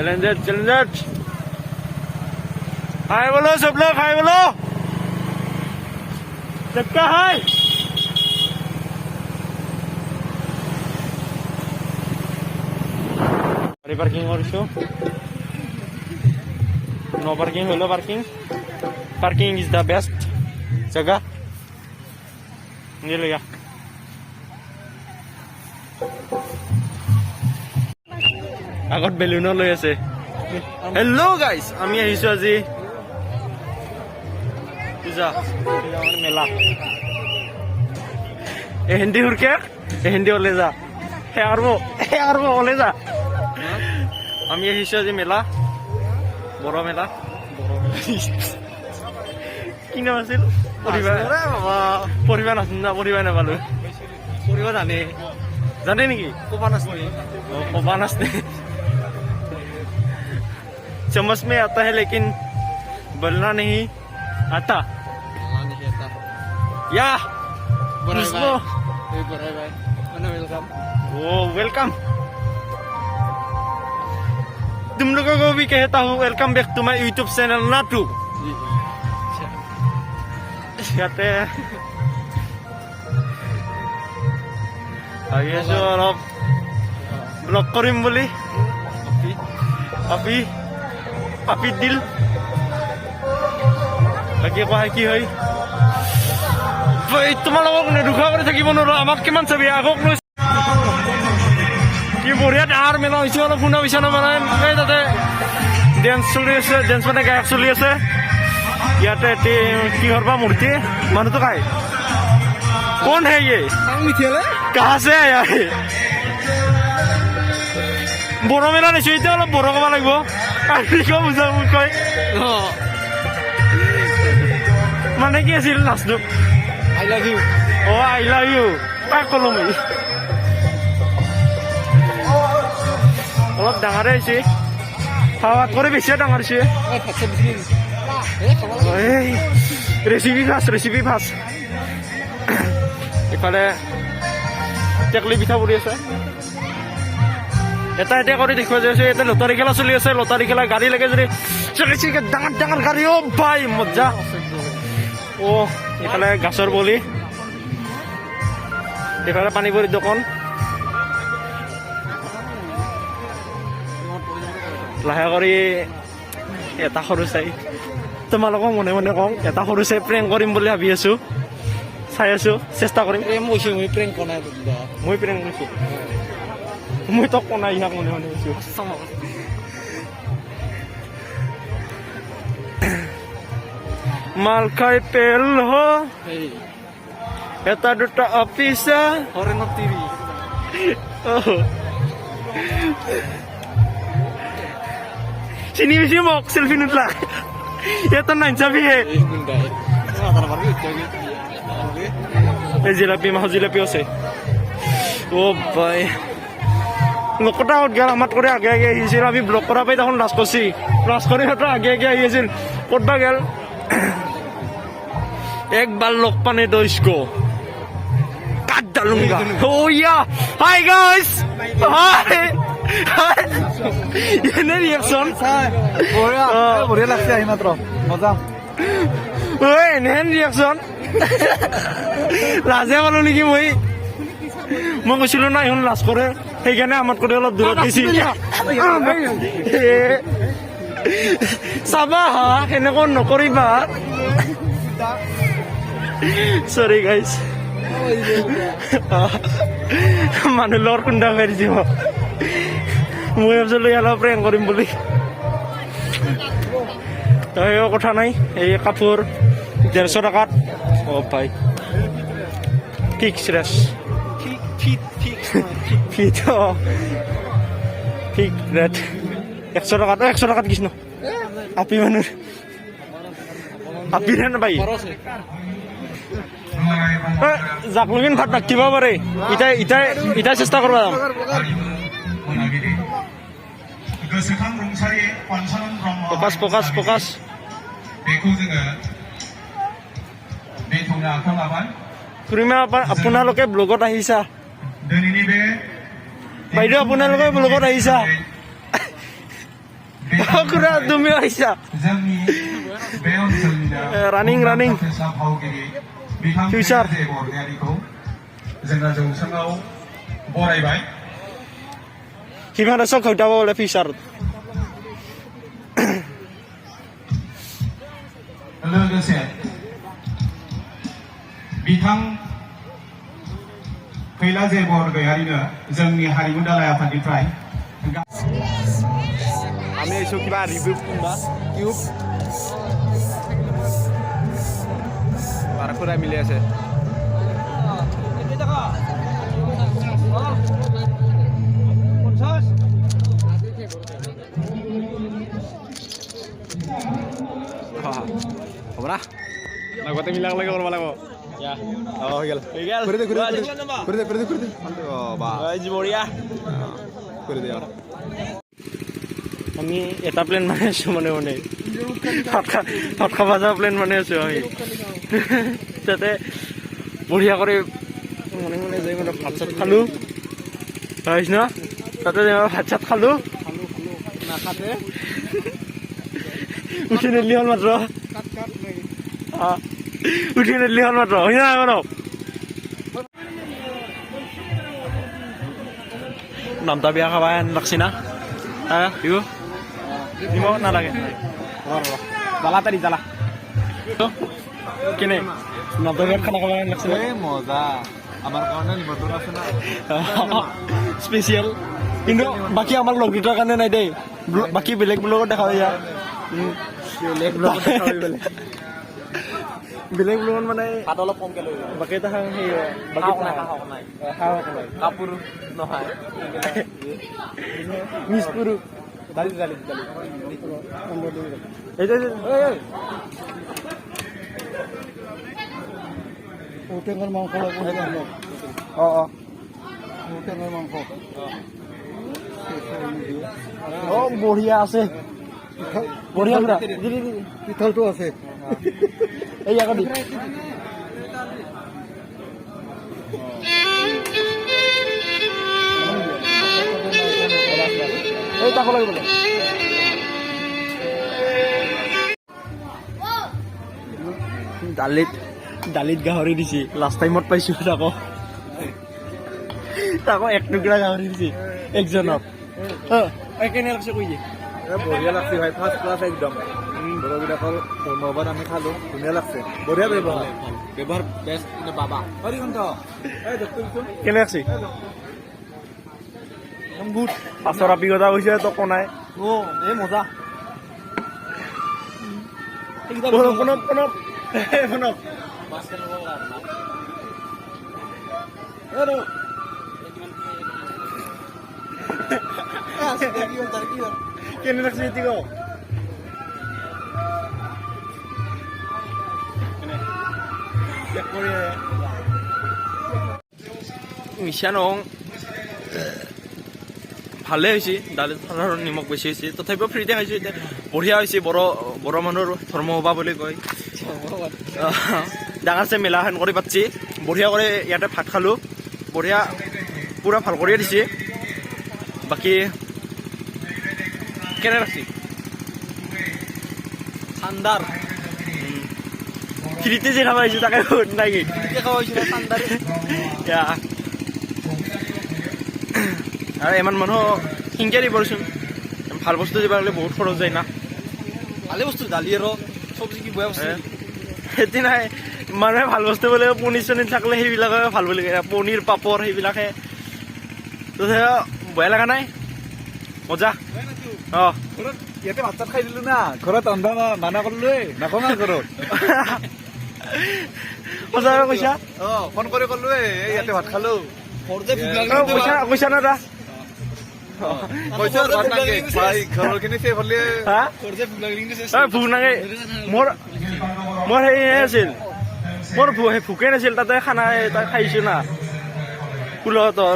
Challenger हाय बोलो सब लोग हाय बोलो सबका hi parking no parking hello parking is the best जगह ये लिया আগত বেলুনো লৈ আছে হেল্ল গাইস আমি আহিছো আজি পূজা মেলা এ হিন্দি হুরকে এ হিন্দি ওলে যা হে আরবো ওলে যা আমি আহিছো আজি মেলা বড় মেলা কি নাম আছিল পৰিবা নাছিল না পৰিবা নাপালো পৰিবা জানে নেকি কবা নাচনে समझ में आता है लेकिन बोलना नहीं आता या वेलकम तुम लोगों को भी कहता हूँ welcome back to my YouTube channel नाटू कहते हैं आगे जो अलग ब्लॉग करीम बोली अभी পাপি দিল বাকি কয় কি হয় তোমালোকক নেদুখা কৰি থাকিব নোৱাৰো আমাক কিমান চাবি আগক লৈ কি বঢ়িয়া ডাঙৰ মেলা হৈছে অলপ শুনা পিছা মানে এই তাতে ডেন্স চলি আছে ডেন্স মানে গায়ক চলি আছে ইয়াতে কিহৰ বা মূৰ্তি মানুহটো কাই কোন হে ये कहाँ से आया है বড় মেলা নিশ্চয় এতিয়া অলপ বড় ক'ব লাগিব বুজা কয় মানে কি আছিল নাচটো আই লাভ ইউ কাক কলো মই অলপ ডাঙৰে হৈছে খাৱাত কৰি বেছিয়ে ডাঙৰ হৈছে ৰেচিপি ফাৰ্ষ্ট ইফালে টেকলি পিঠা পৰি আছে এটা এটা কৰি দেখুৱাই যাইছে এটা লটাৰী খেলা চলি আছে লটাৰী খেলা গাড়ী লাগে যদি চলিছে ডাঙৰ গাড়ী অ ভাই মজা ও এফালে গাছৰ বলি এফালে পানীপুৰীৰ দোকান লাহে কৰি এটা সৰু চাই তোমালোকক মনে মনে কওঁ এটা সৰু চাই প্ৰেংক কৰিম বুলি ভাবি আছো চাই আছো চেষ্টা কৰিম মই প্ৰেংক কৰিছো মই তো কোনা ইহাক মনে মনে আছো মাল খাই পেল হ এটা দুটা অফিসা হরেন তিরি চিনি বেশি মোক সেলফি নুতলা এটা নাই চাবি হে এই জিলাপি মাহ জিলাপি আছে ও ভাই লোকটা গেল আমার করে আগে আহিছিল আমি ব্লক করা পাই তখন লাস্ট করছি লাস্ট করে আগে আহিছিল কতবা গেল একবার লোক পানে দইসকো কাট ডালুঙ্গা ও ইয়া হাই গাইস হাই এনে রিঅ্যাকশন বড়িয়া লাগছে আহি মাত্র মজা ওই এনে রিঅ্যাকশন লাজে বলো নেকি মই কৈছিলো না ইহন লাজ কৰে সেইকাৰণে আমাক কৰি অলপ দূৰত দিছি চাবা হা সেনেকৈ নকৰিবা চৰি গাইছ মানুহ লগৰ খুন্দা মাৰি দিব মই ভাবিছিলো অলপ প্ৰেংক কৰিম বুলি তই কথা নাই এই কাপোৰ 150 টকাত অ পাই ফিক্স ৰেছ ঠিক রেট 100 টাকা কৃষ্ণ আপি মানুষ আপি না ভাই যাক লগিন ভাত রাখিব পারে ইটাই চেষ্টা করবা ফকাস খুড়ীমা আপোনালোকে ব্লগত আহিছা বাইদেউ আপোনালোকে ব্লগত আহিছা 그래 놈이 아이샤 जोंनि बे ओनसोलनिनो running running फेस्ला फावगिरि बिथां Future. जे बरगयारिखौ जोङो जौसाङाव बरायबाय 힘하나 썩 거기다 원래 피셔 लोगोसे बिथां फैला जे बरगयारिनो जोंनि हारिमु दालाय आफादनिफ्राय আমি এসো কিবা রিভিউ কিংবা কিউব পারাকুরা মিলে আছে হ'ব না লগতে মিলাব লাগে কৰিব লাগিব হৈ গেল বঢ়িয়া আমি এটা প্লেন মানে আছো মনে মনে ভাত খাব যোৱা প্লেন মানে আছো আমি তাতে বঢ়িয়া কৰি মনে মনে যাই মানে ভাত চাত খালো ন তাতে ভাত চাত খালো উঠি নেলি হ'ল মাত্ৰ উঠি নেলি হ'ল মাত্ৰ হয় নাই মানৱ নামটা বিয়া খাবা লাগছি না বিহু দিব নালাগে জ্বালা তাৰি জ্বালা কেনে নামটা বিয়াত খানা খাবা লাগছে মজা আমাৰ কাৰণে নিমন্ত্ৰণ আছে না স্পেচিয়েল কিন্তু বাকী আমাৰ লগ দুটাৰ কাৰণে নাই দেই বাকী বেলেগ ব্লগত দেখা যায় বেলেগ ব্লগত মানে অলপ কমকে লৈ বাকী এটা সেই কাপোৰ নহয় মিছপুৰু দালি দালি দালি ঔটেঙাৰ মাংস ঔটেঙাৰ মাংস বঢ়িয়া আছে বঢ়িয়া পুৰা পিঠলটো আছে এই আকৌ দি এই তাকো লাগিব দালিত গাহৰি দিছে লাষ্ট টাইমত পাইছো তাকো এক টুকুৰা গাহৰি দিছে একজনক কেনে লাগছে কৈ দিয়ে বঢ়িয়া লাগছে ভাই ফাৰ্ষ্ট ক্লাছ একদম বড়োবিলাকৰ ধৰ্মবাদ আমি খালো ধুনীয়া লাগছে বঢ়িয়া ব্যৱহাৰ ব্যৱহাৰ বেষ্ট কিন্তু বাবা কেনে লাগছে গুড পাছৰ অভিজ্ঞতা হৈছে তো কোনাই এই মজা কেনে লাগছে এতিকো মিছা নং ভালে হৈছে দালিত সাধাৰণ নিমখ বেছি হৈছে তথাপিও ফ্ৰীতে খাইছোঁ এতিয়া বঢ়িয়া হৈছে বড়ো মানুহৰ ধৰ্ম সভা বুলি কয় ডাঙৰছে মেলাখন কৰি পাতিছে বঢ়িয়া কৰি ইয়াতে ভাত খালোঁ বঢ়িয়া পুৰা ভাল কৰিয়ে দিছে বাকী কেনে লাগছে ঠাণ্ডাৰ ফ্ৰীতে যে খাব আহিছোঁ তাকে নাকি ঠাণ্ডাৰ আৰু ইমান মানুহ হিংকে দিবচোন ভাল বস্তু দিব গ'লে বহুত খৰচ যায় না ভালে বস্তু দালি আৰু চব্জি কি বেয়া বস্তু সেইটো নাই মানুহে ভাল বস্তু বোলে পনীৰ চনীৰ থাকিলে সেইবিলাকে ভাল বুলি কয় পনীৰ পাপৰ সেইবিলাকে তথাপিও বেয়া লগা নাই মজা অঁ ঘৰত ইয়াতে ভাত চাত খাই দিলো না ঘৰত ৰন্ধা মানা কৰিলোৱে নাখাওঁ না ঘৰত সঁচাকৈ কৈছা ফোন কৰি ক'লোৱে ইয়াতে ভাত খালো কৈছা না দা পইচা ঘৰৰ খিনি শেষ হলে হা ভোক নাগে মোৰ সেই আছিল মোৰ ভোকে নাছিল তাতে খানা তাত খাইছোঁ না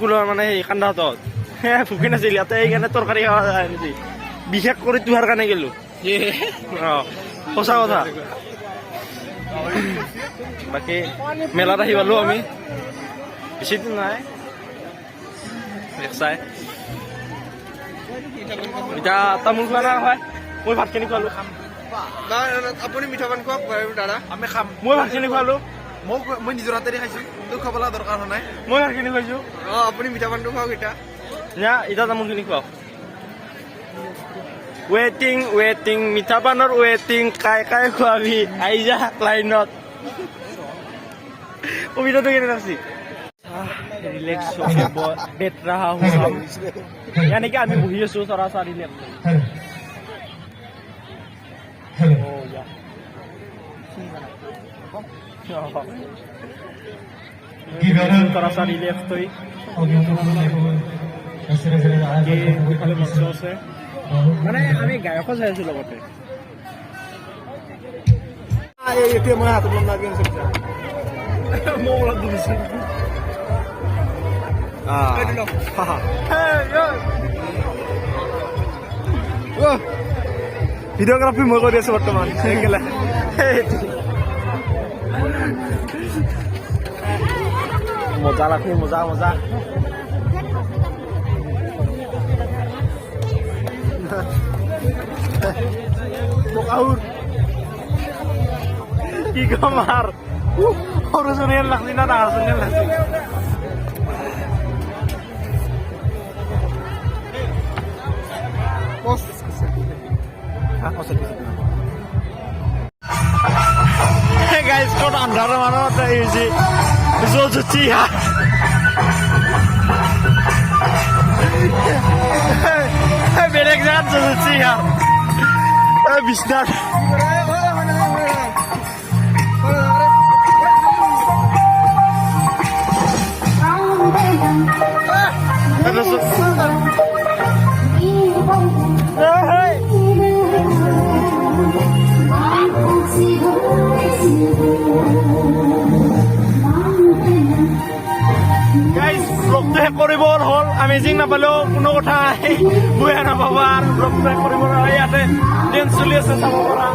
কুলৰ মানে সেই কান্দাহঁতত ভোকে নাছিল ইয়াতে সেইকাৰণে তৰকাৰী খাৱা যায় নেকি বিশেষ কৰি তোহাৰ কাৰণে গেলোঁ সঁচা কথা বাকী মেলাত আহি পালোঁ আমি বেছি দিন নাই চাই এতিয়া তামোল খোৱা নাই হয় মই ভাতখিনি খোৱালো আপুনি মিঠা পান খুৱাওক দাদা আমি খাম মই ভাতখিনি খোৱালো মই নিজৰ হাতেৰে খাইছোঁ তোক খাবলৈ দৰকাৰ হোৱা নাই মই ভাতখিনি খুৱাইছো আপুনি মিঠা পানটো খুৱাওক এতিয়া এতিয়া তামোলখিনি খুৱাওক ৱেটিং মিঠা পানৰ ৱেটিং কাই খোৱাবি আহি যা লাইনত কবিতাটো কেনে লাগছি ৰিলেক্স বেট ৰাহা হুম यानी कि আমি বহি আছো थोड़ा सा रिलैक्स ओ या थोड़ा सा रिलैक्स तो ইফালে মঞ্চ আছে মানে আমি গায়কো চাই আছো লগতে এতিয়া মই হাতত লাগি আছো মোক অলপ দিছে ভিডিঅ'গ্ৰাফী মই কৰি আছো বৰ্তমান মজা লাগছে মজা কি কম আৰ সৰু চনীয়াৰ লাগছি না ডাঙৰ চনীয়াৰ লাগছি guys kau andar mana ada ini Zul cuci ya belek jangan Zul cuci ya bisnar guys vlogটো শেষ কৰিব হ'ল আমেজিং নাপালেও কোনো কথা নাই বেয়া নাপাবা আৰু vlogটো শেষ কৰিব হ'ল ইয়াতে ডেন্স চলি আছে চাব পৰা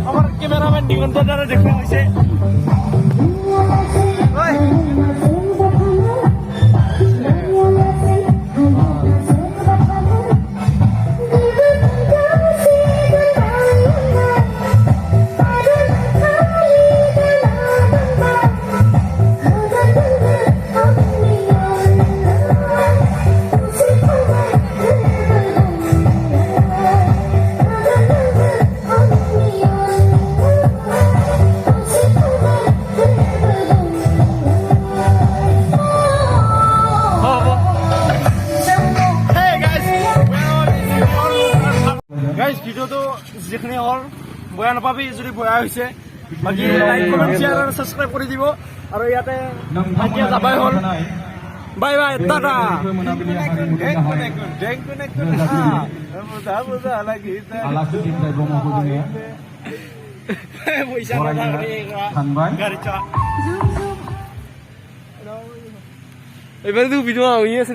আমাৰ কেমেৰামেন দিগন্তৰ দ্বাৰা দেখুওৱা হৈছে ভিডিঅ'টো যিখিনি হ'ল বেয়া নাপাবি যদি বেয়া হৈছে বাকী লাইক কমেণ্ট শ্বেয়াৰ আৰু ছাবস্ক্ৰাইব কৰি দিব আৰু ইয়াতে এতিয়া যাবাই হ'ল বাই বাই টাটা এবাৰে তো ভিডিও হয়ে আছে